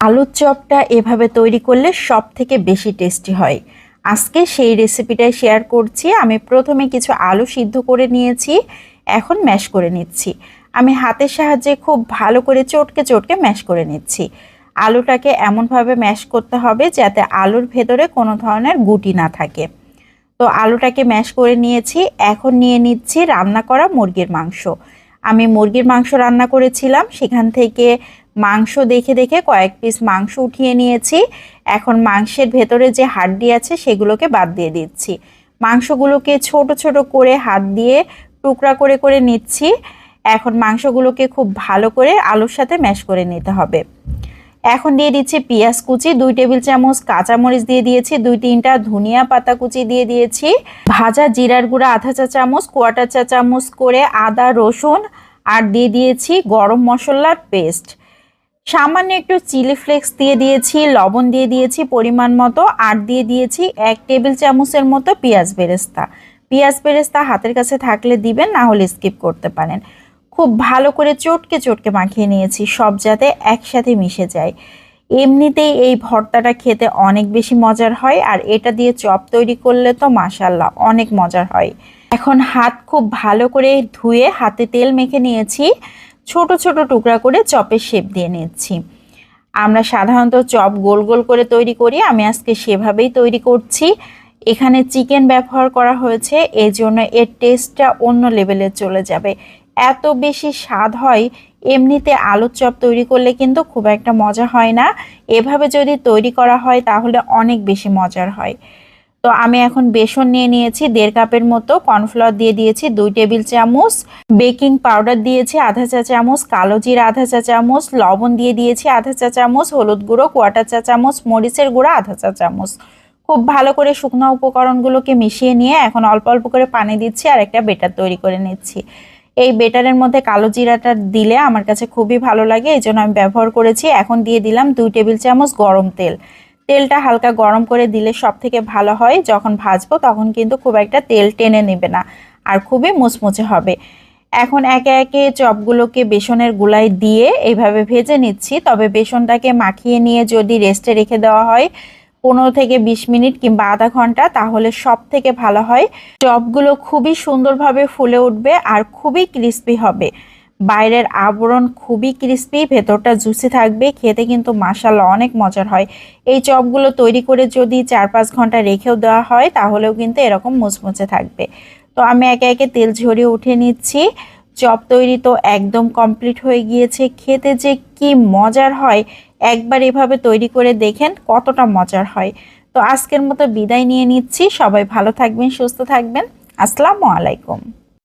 আলুর চপটা এভাবে তৈরি করলে সবথেকে বেশি টেস্টি হয়। আজকে সেই রেসিপিটাই শেয়ার করছি। আমি প্রথমে কিছু আলু সিদ্ধ করে নিয়েছি, এখন ম্যাশ করে নিচ্ছি। আমি হাতের সাহায্যে খুব ভালো করে চটকে চটকে ম্যাশ করে নিচ্ছি। আলুটাকে এমনভাবে ম্যাশ করতে হবে যাতে আলুর ভেতরে কোনো ধরনের গুটি না থাকে। তো আলুটাকে ম্যাশ করে নিয়েছি। এখন নিয়ে নিচ্ছি রান্না করা মুরগির মাংস। আমি মুরগির মাংস রান্না করেছিলাম, সেখান থেকে মাংস দেখে দেখে কয়েক পিস মাংস উঠিয়ে নিয়েছি। এখন মাংসের ভেতরে যে হাড্ডি আছে সেগুলোকে বাদ দিয়ে দিচ্ছি। মাংসগুলোকে ছোট ছোট করে হাত দিয়ে টুকরা করে করে নিচ্ছি। এখন মাংসগুলোকে খুব ভালো করে আলুর সাথে ম্যাশ করে নিতে হবে। এখন দিয়ে দিচ্ছি পেঁয়াজ কুচি 2 টেবিল চামচ, কাঁচামরিচ দিয়ে দিয়েছি 2-3টা, ধনিয়া পাতা কুচি দিয়ে দিয়েছি, ভাজা জিরার গুঁড়া আধা চা চামচ, কোয়াটার চা চামচ করে আদা রসুন, আর দিয়ে দিয়েছি গরম মশলার পেস্ট, সামান্য একটু চিলি ফ্লেক্স দিয়ে দিয়েছি, লবণ দিয়ে দিয়েছি পরিমাণ মতো, আর দিয়ে দিয়েছি 1 টেবিল চামচের মতো পেঁয়াজ বেরেস্তা। পেঁয়াজ বেরেস্তা হাতের কাছে থাকলে দিবেন, না হলে স্কিপ করতে পারেন। খুব ভালো করে চটকে চটকে মাখিয়ে নিয়েছি, সব যাতে একসাথে মিশে যায়। এমনিতেই এই ভর্তাটা খেতে অনেক বেশি মজার হয়, আর এটা দিয়ে চপ তৈরি করলে তো মাশাআল্লাহ অনেক মজার হয়। এখন হাত খুব ভালো করে ধুয়ে হাতে তেল মেখে নিয়েছি, ছোট ছোট টুকরা করে চপের শেপ দিয়ে নিচ্ছি। আমরা সাধারণত চপ গোল গোল করে তৈরি করি, আমি আজকে সেভাবেই তৈরি করছি। এখানে চিকেন ব্যবহার করা হয়েছে, এই জন্য এর টেস্টটা অন্য লেভেলে চলে যাবে, এত বেশি স্বাদ হয়। এমনিতে আলুর চপ তৈরি করলে কিন্তু খুব একটা মজা হয় না, এভাবে যদি তৈরি করা হয় তাহলে অনেক বেশি মজার হয়। তো আমি এখন বেসন নিয়ে নিয়েছি 1.5 কাপের মতো, কর্নফ্লাওয়ার দিয়ে দিয়েছি 2 টেবিল চামচ, বেকিং পাউডার দিয়েছি আধা চা চামচ, কালো জিরা আধা চা চামচ, লবণ দিয়ে দিয়েছি আধা চা চামচ, হলুদ গুঁড়ো কোয়াটার চা চামচ, মরিচের গুঁড়ো আধা চা চামচ। খুব ভালো করে শুকনো উপকরণগুলোকে মিশিয়ে নিয়ে এখন অল্প অল্প করে পানি দিচ্ছি আর একটা বেটার তৈরি করে নিচ্ছি। এই বেটারের মধ্যে কালো জিরাটা দিলে আমার কাছে খুবই ভালো লাগে, এই জন্য আমি ব্যবহার করেছি। এখন দিয়ে দিলাম 2 টেবিল চামচ গরম তেল। তেলটা হালকা গরম করে দিলে সব থেকে ভালো হয়, যখন ভাজবো তখন কিন্তু খুব একটা তেল টেনে নেবে না আর খুবই মুচমুচে হবে। এখন একে একে চপগুলোকে বেসনের গুলায় দিয়ে এইভাবে ভেজে নিচ্ছি। তবে বেসনটাকে মাখিয়ে নিয়ে যদি রেস্টে রেখে দেওয়া হয় 15 থেকে 20 মিনিট কিংবা আধা ঘন্টা, তাহলে সব থেকে ভালো হয়। চপগুলো খুবই সুন্দরভাবে ফুলে উঠবে আর খুবই ক্রিস্পি হবে। বাইরের আবরণ খুবই ক্রিস্পি, ভেতরটা জুসি থাকবে, খেতে কিন্তু মাশাআল্লাহ অনেক মজার হয়। এই চপগুলো তৈরি করে যদি 4-5 ঘন্টা রেখেও দেওয়া হয় তাহলেও কিন্তু এরকম মুচমুচে থাকবে। তো আমি একে একে তেল ঝরিয়ে উঠে নিচ্ছি। চপ তৈরি তো একদম কমপ্লিট হয়ে গিয়েছে। খেতে যে কি মজার হয়, একবার এভাবে তৈরি করে দেখেন কতটা মজার হয়। তো আজকের মতো বিদায় নিয়ে নিচ্ছি। সবাই ভালো থাকবেন, সুস্থ থাকবেন। আসসালামু আলাইকুম।